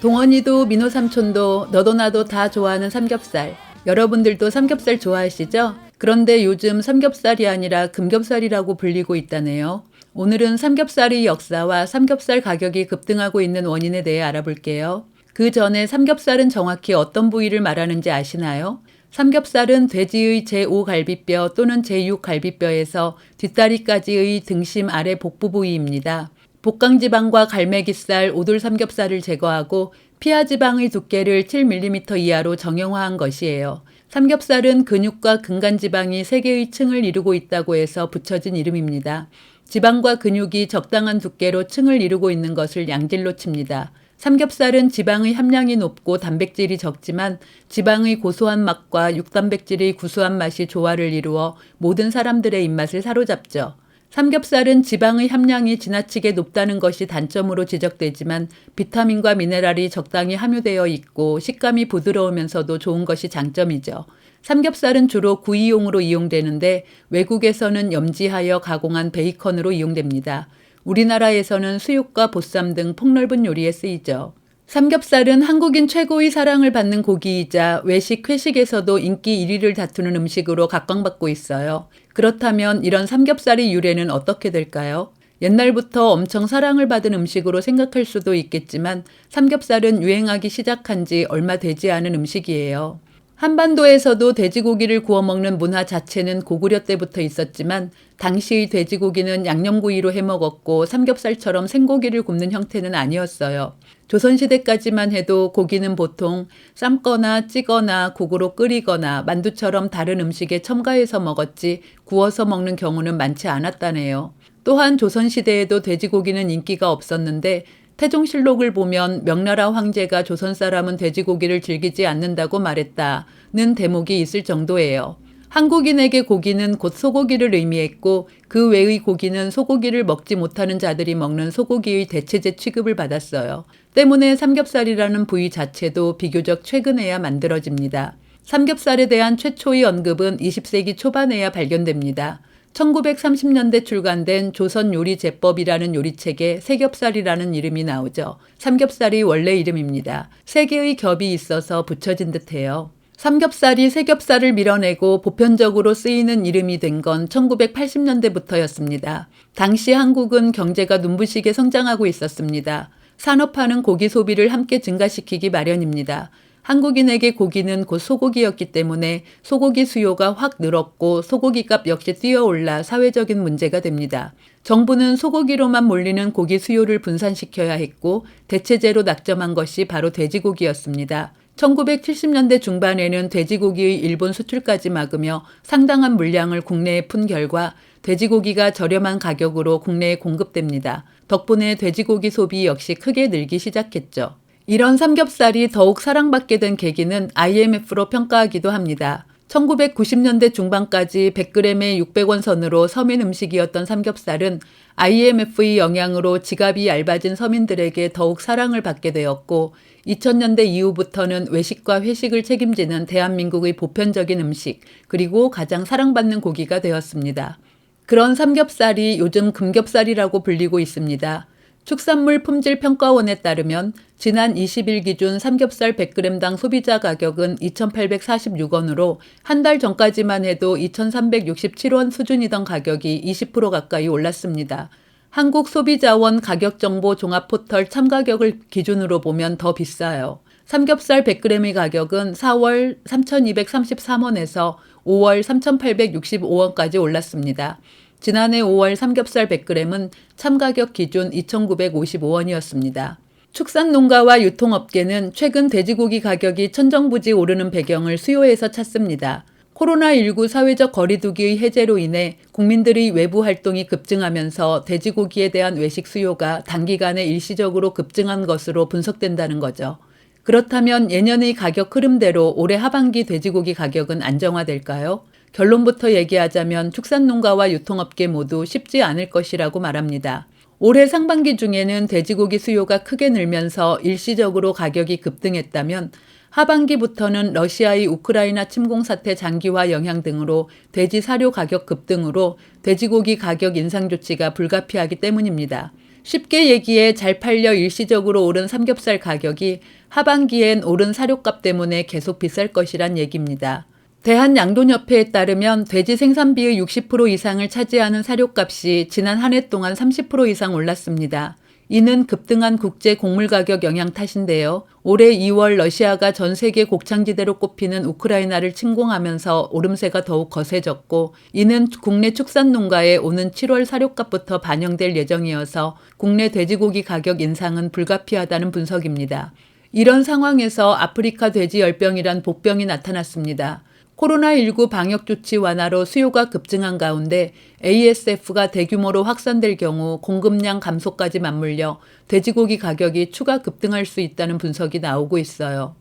동원이도 민호 삼촌도 너도 나도 다 좋아하는 삼겹살. 여러분들도 삼겹살 좋아하시죠? 그런데 요즘 삼겹살이 아니라 금겹살이라고 불리고 있다네요. 오늘은 삼겹살의 역사와 삼겹살 가격이 급등하고 있는 원인에 대해 알아볼게요. 그 전에 삼겹살은 정확히 어떤 부위를 말하는지 아시나요? 삼겹살은 돼지의 제5갈비뼈 또는 제6갈비뼈에서 뒷다리까지의 등심 아래 복부 부위입니다. 복강지방과 갈매기살, 오돌삼겹살을 제거하고 피하지방의 두께를 7mm 이하로 정형화한 것이에요. 삼겹살은 근육과 근간지방이 3개의 층을 이루고 있다고 해서 붙여진 이름입니다. 지방과 근육이 적당한 두께로 층을 이루고 있는 것을 양질로 칩니다. 삼겹살은 지방의 함량이 높고 단백질이 적지만 지방의 고소한 맛과 육단백질의 구수한 맛이 조화를 이루어 모든 사람들의 입맛을 사로잡죠. 삼겹살은 지방의 함량이 지나치게 높다는 것이 단점으로 지적되지만 비타민과 미네랄이 적당히 함유되어 있고 식감이 부드러우면서도 좋은 것이 장점이죠. 삼겹살은 주로 구이용으로 이용되는데 외국에서는 염지하여 가공한 베이컨으로 이용됩니다. 우리나라에서는 수육과 보쌈 등 폭넓은 요리에 쓰이죠. 삼겹살은 한국인 최고의 사랑을 받는 고기이자 외식, 회식에서도 인기 1위를 다투는 음식으로 각광받고 있어요. 그렇다면 이런 삼겹살의 유래는 어떻게 될까요? 옛날부터 엄청 사랑을 받은 음식으로 생각할 수도 있겠지만 삼겹살은 유행하기 시작한 지 얼마 되지 않은 음식이에요. 한반도에서도 돼지고기를 구워 먹는 문화 자체는 고구려 때부터 있었지만 당시의 돼지고기는 양념구이로 해먹었고 삼겹살처럼 생고기를 굽는 형태는 아니었어요. 조선시대까지만 해도 고기는 보통 삶거나 찌거나 국으로 끓이거나 만두처럼 다른 음식에 첨가해서 먹었지 구워서 먹는 경우는 많지 않았다네요. 또한 조선시대에도 돼지고기는 인기가 없었는데 태종실록을 보면 명나라 황제가 조선 사람은 돼지고기를 즐기지 않는다고 말했다는 대목이 있을 정도예요. 한국인에게 고기는 곧 소고기를 의미했고 그 외의 고기는 소고기를 먹지 못하는 자들이 먹는 소고기의 대체제 취급을 받았어요. 때문에 삼겹살이라는 부위 자체도 비교적 최근에야 만들어집니다. 삼겹살에 대한 최초의 언급은 20세기 초반에야 발견됩니다. 1930년대 출간된 조선요리제법이라는 요리책에 세겹살이라는 이름이 나오죠. 삼겹살이 원래 이름입니다. 3개의 겹이 있어서 붙여진 듯해요. 삼겹살이 세겹살을 밀어내고 보편적으로 쓰이는 이름이 된 건 1980년대부터였습니다. 당시 한국은 경제가 눈부시게 성장하고 있었습니다. 산업화는 고기 소비를 함께 증가시키기 마련입니다. 한국인에게 고기는 곧 소고기였기 때문에 소고기 수요가 확 늘었고 소고기값 역시 뛰어올라 사회적인 문제가 됩니다. 정부는 소고기로만 몰리는 고기 수요를 분산시켜야 했고 대체제로 낙점한 것이 바로 돼지고기였습니다. 1970년대 중반에는 돼지고기의 일본 수출까지 막으며 상당한 물량을 국내에 푼 결과 돼지고기가 저렴한 가격으로 국내에 공급됩니다. 덕분에 돼지고기 소비 역시 크게 늘기 시작했죠. 이런 삼겹살이 더욱 사랑받게 된 계기는 IMF로 평가하기도 합니다. 1990년대 중반까지 100g에 600원 선으로 서민 음식이었던 삼겹살은 IMF의 영향으로 지갑이 얇아진 서민들에게 더욱 사랑을 받게 되었고 2000년대 이후부터는 외식과 회식을 책임지는 대한민국의 보편적인 음식 그리고 가장 사랑받는 고기가 되었습니다. 그런 삼겹살이 요즘 금겹살이라고 불리고 있습니다. 축산물 품질평가원에 따르면 지난 20일 기준 삼겹살 100g당 소비자 가격은 2,846원으로 한 달 전까지만 해도 2,367원 수준이던 가격이 20% 가까이 올랐습니다. 한국소비자원 가격정보 종합포털 참가격을 기준으로 보면 더 비싸요. 삼겹살 100g의 가격은 4월 3,233원에서 5월 3,865원까지 올랐습니다. 지난해 5월 삼겹살 100g은 참가격 기준 2,955원이었습니다. 축산농가와 유통업계는 최근 돼지고기 가격이 천정부지 오르는 배경을 수요에서 찾습니다. 코로나19 사회적 거리두기의 해제로 인해 국민들의 외부 활동이 급증하면서 돼지고기에 대한 외식 수요가 단기간에 일시적으로 급증한 것으로 분석된다는 거죠. 그렇다면 예년의 가격 흐름대로 올해 하반기 돼지고기 가격은 안정화될까요? 결론부터 얘기하자면 축산농가와 유통업계 모두 쉽지 않을 것이라고 말합니다. 올해 상반기 중에는 돼지고기 수요가 크게 늘면서 일시적으로 가격이 급등했다면 하반기부터는 러시아의 우크라이나 침공 사태 장기화 영향 등으로 돼지 사료 가격 급등으로 돼지고기 가격 인상 조치가 불가피하기 때문입니다. 쉽게 얘기해 잘 팔려 일시적으로 오른 삼겹살 가격이 하반기엔 오른 사료값 때문에 계속 비쌀 것이란 얘기입니다. 대한양돈협회에 따르면 돼지 생산비의 60% 이상을 차지하는 사료값이 지난 한 해 동안 30% 이상 올랐습니다. 이는 급등한 국제 곡물 가격 영향 탓인데요. 올해 2월 러시아가 전 세계 곡창지대로 꼽히는 우크라이나를 침공하면서 오름세가 더욱 거세졌고, 이는 국내 축산농가에 오는 7월 사료값부터 반영될 예정이어서 국내 돼지고기 가격 인상은 불가피하다는 분석입니다. 이런 상황에서 아프리카 돼지열병이란 복병이 나타났습니다. 코로나19 방역조치 완화로 수요가 급증한 가운데 ASF가 대규모로 확산될 경우 공급량 감소까지 맞물려 돼지고기 가격이 추가 급등할 수 있다는 분석이 나오고 있어요.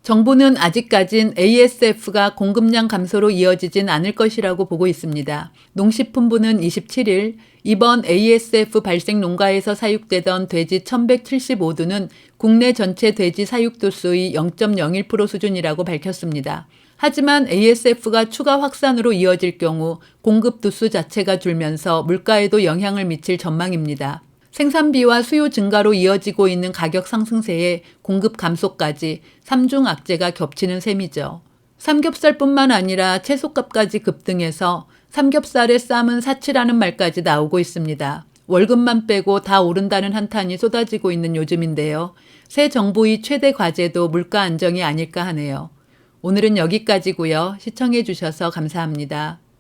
정부는 아직까진 ASF가 공급량 감소로 이어지진 않을 것이라고 보고 있습니다. 농식품부는 27일 이번 ASF 발생 농가에서 사육되던 돼지 1175두는 국내 전체 돼지 사육도수의 0.01% 수준이라고 밝혔습니다. 하지만 ASF가 추가 확산으로 이어질 경우 공급 두수 자체가 줄면서 물가에도 영향을 미칠 전망입니다. 생산비와 수요 증가로 이어지고 있는 가격 상승세에 공급 감소까지 삼중 악재가 겹치는 셈이죠. 삼겹살뿐만 아니라 채소값까지 급등해서 삼겹살의 쌈은 사치라는 말까지 나오고 있습니다. 월급만 빼고 다 오른다는 한탄이 쏟아지고 있는 요즘인데요. 새 정부의 최대 과제도 물가 안정이 아닐까 하네요. 오늘은 여기까지고요. 시청해 주셔서 감사합니다.